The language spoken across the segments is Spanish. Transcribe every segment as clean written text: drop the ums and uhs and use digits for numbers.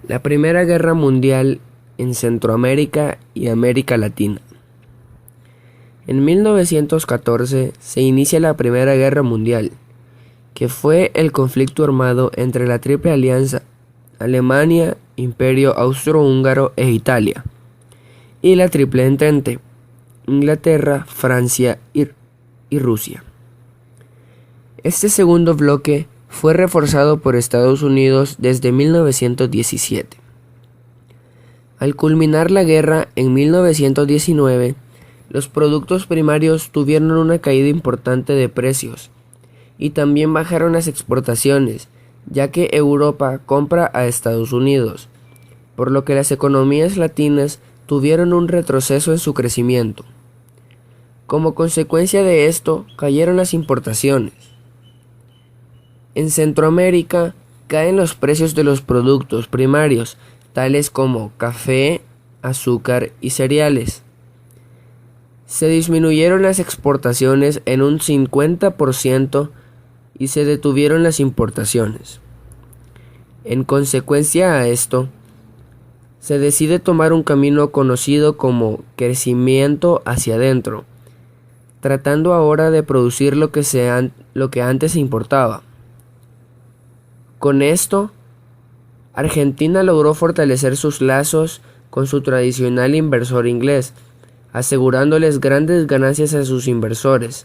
La Primera Guerra Mundial en Centroamérica y América Latina. En 1914 se inicia la Primera Guerra Mundial, que fue el conflicto armado entre la Triple Alianza, Alemania, Imperio Austrohúngaro e Italia, y la Triple Entente, Inglaterra, Francia y Rusia. Este segundo bloque fue reforzado por Estados Unidos desde 1917. Al culminar la guerra en 1919, los productos primarios tuvieron una caída importante de precios y también bajaron las exportaciones, ya que Europa compra a Estados Unidos, por lo que las economías latinas tuvieron un retroceso en su crecimiento. Como consecuencia de esto, cayeron las importaciones. En Centroamérica caen los precios de los productos primarios, tales como café, azúcar y cereales. Se disminuyeron las exportaciones en un 50% y se detuvieron las importaciones. En consecuencia a esto, se decide tomar un camino conocido como crecimiento hacia adentro, tratando ahora de producir lo que antes se importaba. Con esto, Argentina logró fortalecer sus lazos con su tradicional inversor inglés, asegurándoles grandes ganancias a sus inversores.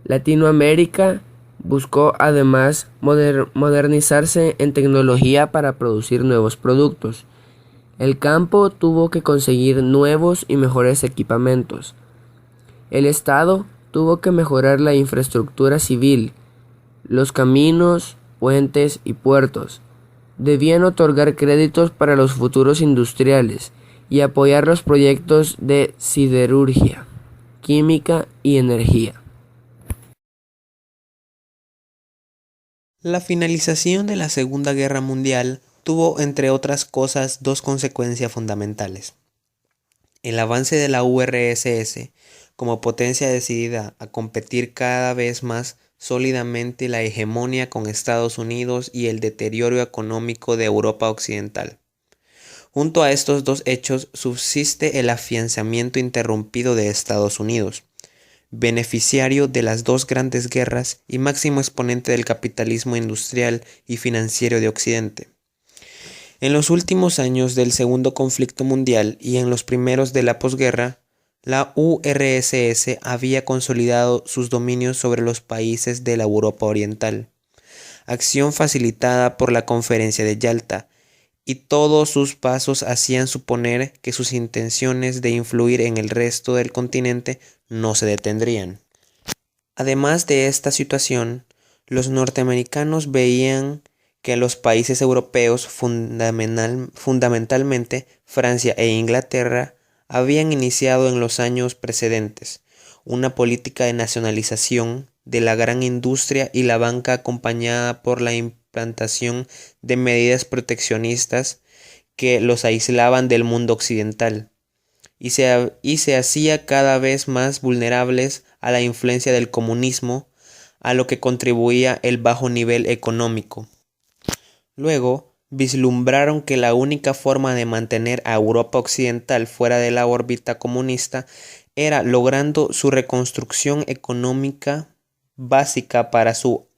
Latinoamérica buscó además modernizarse en tecnología para producir nuevos productos. El campo tuvo que conseguir nuevos y mejores equipamientos. El Estado tuvo que mejorar la infraestructura civil, los caminos, puentes y puertos. Debían otorgar créditos para los futuros industriales y apoyar los proyectos de siderurgia, química y energía. La finalización de la Segunda Guerra Mundial tuvo, entre otras cosas, dos consecuencias fundamentales. El avance de la URSS como potencia decidida a competir cada vez más sólidamente la hegemonía con Estados Unidos y el deterioro económico de Europa Occidental. Junto a estos dos hechos subsiste el afianzamiento interrumpido de Estados Unidos, beneficiario de las dos grandes guerras y máximo exponente del capitalismo industrial y financiero de Occidente. En los últimos años del segundo conflicto mundial y en los primeros de la posguerra, la URSS había consolidado sus dominios sobre los países de la Europa Oriental, acción facilitada por la Conferencia de Yalta, y todos sus pasos hacían suponer que sus intenciones de influir en el resto del continente no se detendrían. Además de esta situación, los norteamericanos veían que los países europeos, fundamentalmente Francia e Inglaterra, habían iniciado en los años precedentes una política de nacionalización de la gran industria y la banca acompañada por la implantación de medidas proteccionistas que los aislaban del mundo occidental y se hacía cada vez más vulnerables a la influencia del comunismo, a lo que contribuía el bajo nivel económico. Luego, vislumbraron que la única forma de mantener a Europa Occidental fuera de la órbita comunista era logrando su reconstrucción económica básica para su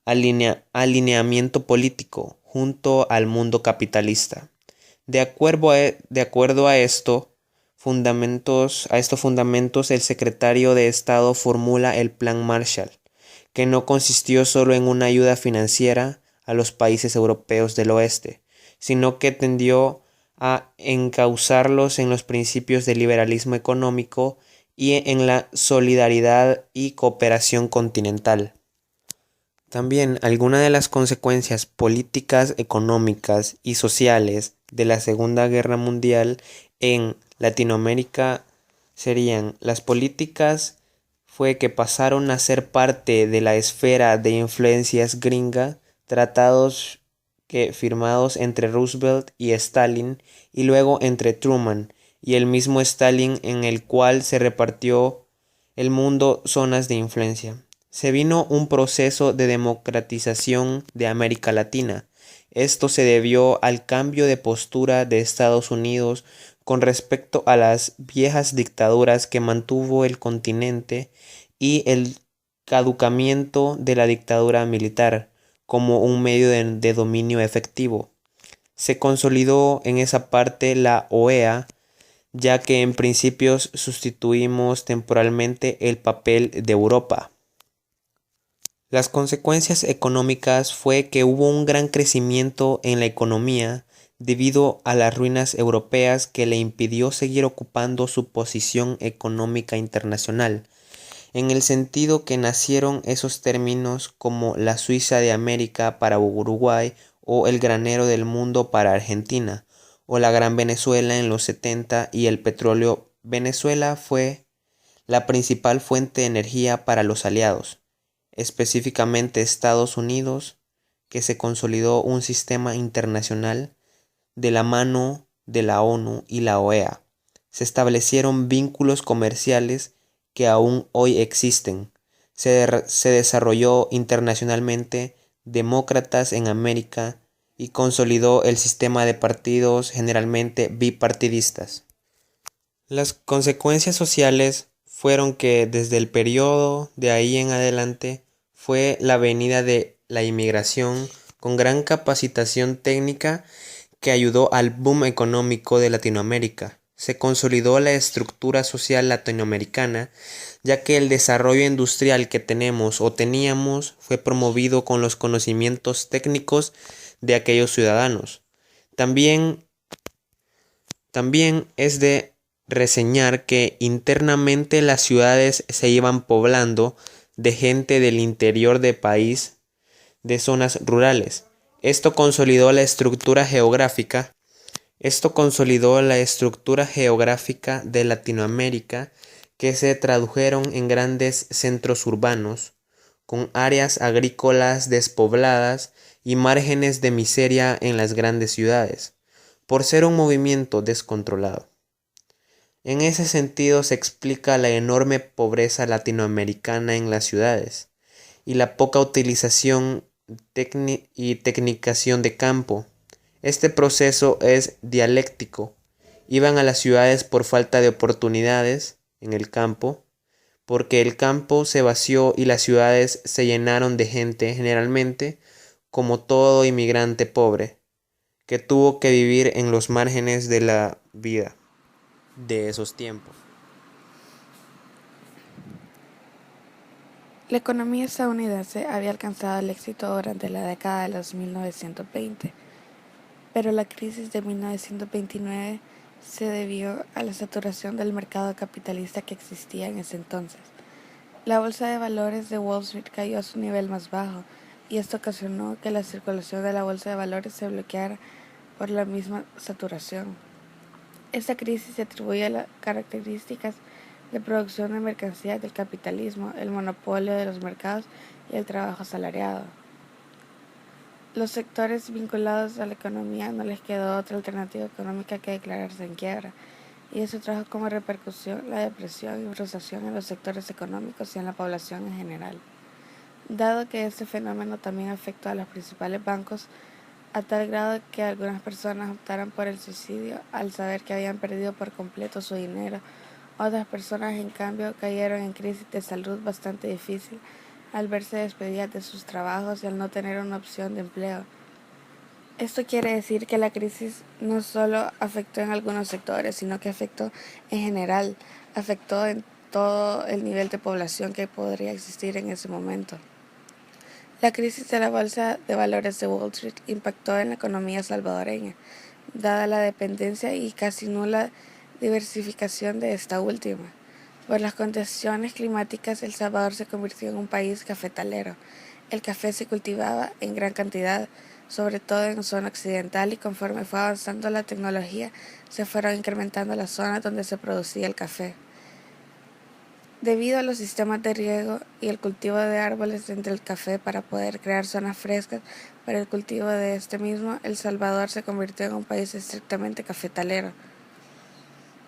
alineamiento político junto al mundo capitalista. De acuerdo a estos fundamentos, el secretario de Estado formula el Plan Marshall, que no consistió solo en una ayuda financiera a los países europeos del oeste, sino que tendió a encauzarlos en los principios del liberalismo económico y en la solidaridad y cooperación continental. También algunas de las consecuencias políticas, económicas y sociales de la Segunda Guerra Mundial en Latinoamérica serían: las políticas fue que pasaron a ser parte de la esfera de influencias gringa, tratados firmados entre Roosevelt y Stalin y luego entre Truman y el mismo Stalin, en el cual se repartió el mundo zonas de influencia. Se vino un proceso de democratización de América Latina, Esto se debió al cambio de postura de Estados Unidos con respecto a las viejas dictaduras que mantuvo el continente y el caducamiento de la dictadura militar como un medio de dominio efectivo. Se consolidó en esa parte la OEA, ya que en principios sustituimos temporalmente el papel de Europa. Las consecuencias económicas fue que hubo un gran crecimiento en la economía debido a las ruinas europeas que le impidió seguir ocupando su posición económica internacional, en el sentido que nacieron esos términos como la Suiza de América para Uruguay o el granero del mundo para Argentina, o la Gran Venezuela en los 70 y el petróleo. Venezuela fue la principal fuente de energía para los aliados, específicamente Estados Unidos, que se consolidó un sistema internacional de la mano de la ONU y la OEA. Se establecieron vínculos comerciales que aún hoy existen. Se desarrolló internacionalmente demócratas en América y consolidó el sistema de partidos generalmente bipartidistas. Las consecuencias sociales fueron que desde el periodo de ahí en adelante fue la venida de la inmigración con gran capacitación técnica que ayudó al boom económico de Latinoamérica. Se consolidó la estructura social latinoamericana, ya que el desarrollo industrial que tenemos o teníamos fue promovido con los conocimientos técnicos de aquellos ciudadanos. También es de reseñar que internamente las ciudades se iban poblando de gente del interior del país, de zonas rurales. Esto consolidó la estructura geográfica de Latinoamérica, que se tradujeron en grandes centros urbanos, con áreas agrícolas despobladas y márgenes de miseria en las grandes ciudades, por ser un movimiento descontrolado. En ese sentido se explica la enorme pobreza latinoamericana en las ciudades y la poca utilización y tecnicación de campo. Este proceso es dialéctico. Iban a las ciudades por falta de oportunidades en el campo, porque el campo se vació y las ciudades se llenaron de gente, generalmente, como todo inmigrante pobre, que tuvo que vivir en los márgenes de la vida de esos tiempos. La economía estadounidense había alcanzado el éxito durante la década de los 1920, pero la crisis de 1929 se debió a la saturación del mercado capitalista que existía en ese entonces. La bolsa de valores de Wall Street cayó a su nivel más bajo, y esto ocasionó que la circulación de la bolsa de valores se bloqueara por la misma saturación. Esta crisis se atribuye a las características de producción de mercancías del capitalismo, el monopolio de los mercados y el trabajo asalariado. Los sectores vinculados a la economía no les quedó otra alternativa económica que declararse en quiebra, y eso trajo como repercusión la depresión y frustración en los sectores económicos y en la población en general. Dado que este fenómeno también afectó a los principales bancos, a tal grado que algunas personas optaron por el suicidio al saber que habían perdido por completo su dinero. Otras personas, en cambio, cayeron en crisis de salud bastante difícil al verse despedidas de sus trabajos y al no tener una opción de empleo. Esto quiere decir que la crisis no solo afectó en algunos sectores, sino que afectó en general, afectó en todo el nivel de población que podría existir en ese momento. La crisis de la bolsa de valores de Wall Street impactó en la economía salvadoreña, dada la dependencia y casi nula diversificación de esta última. Por las condiciones climáticas, El Salvador se convirtió en un país cafetalero. El café se cultivaba en gran cantidad, sobre todo en zona occidental, y conforme fue avanzando la tecnología, se fueron incrementando las zonas donde se producía el café. Debido a los sistemas de riego y el cultivo de árboles entre el café para poder crear zonas frescas para el cultivo de este mismo, El Salvador se convirtió en un país estrictamente cafetalero.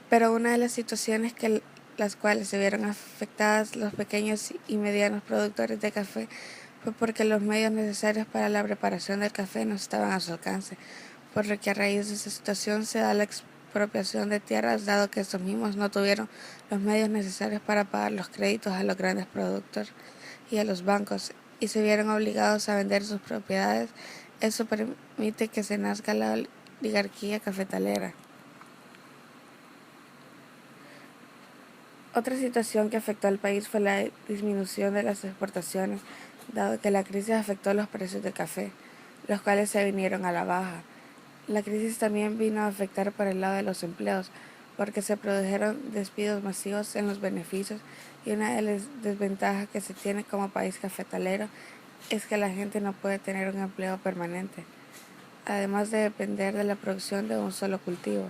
Pero una de las situaciones que las cuales se vieron afectadas los pequeños y medianos productores de café fue porque los medios necesarios para la preparación del café no estaban a su alcance, por lo que a raíz de esa situación se da la expropiación de tierras, dado que estos mismos no tuvieron los medios necesarios para pagar los créditos a los grandes productores y a los bancos, y se vieron obligados a vender sus propiedades. Eso permite que se nazca la oligarquía cafetalera. Otra situación que afectó al país fue la disminución de las exportaciones, dado que la crisis afectó los precios del café, los cuales se vinieron a la baja. La crisis también vino a afectar por el lado de los empleos, porque se produjeron despidos masivos en los beneficios, y una de las desventajas que se tiene como país cafetalero es que la gente no puede tener un empleo permanente, además de depender de la producción de un solo cultivo.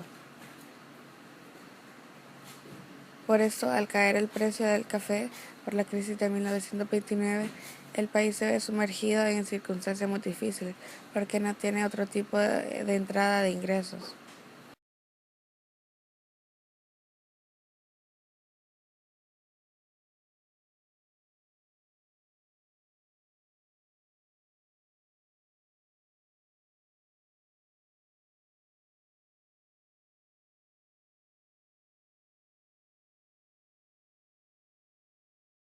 Por esto, al caer el precio del café por la crisis de 1929, el país se ve sumergido en circunstancias muy difíciles, porque no tiene otro tipo de entrada de ingresos.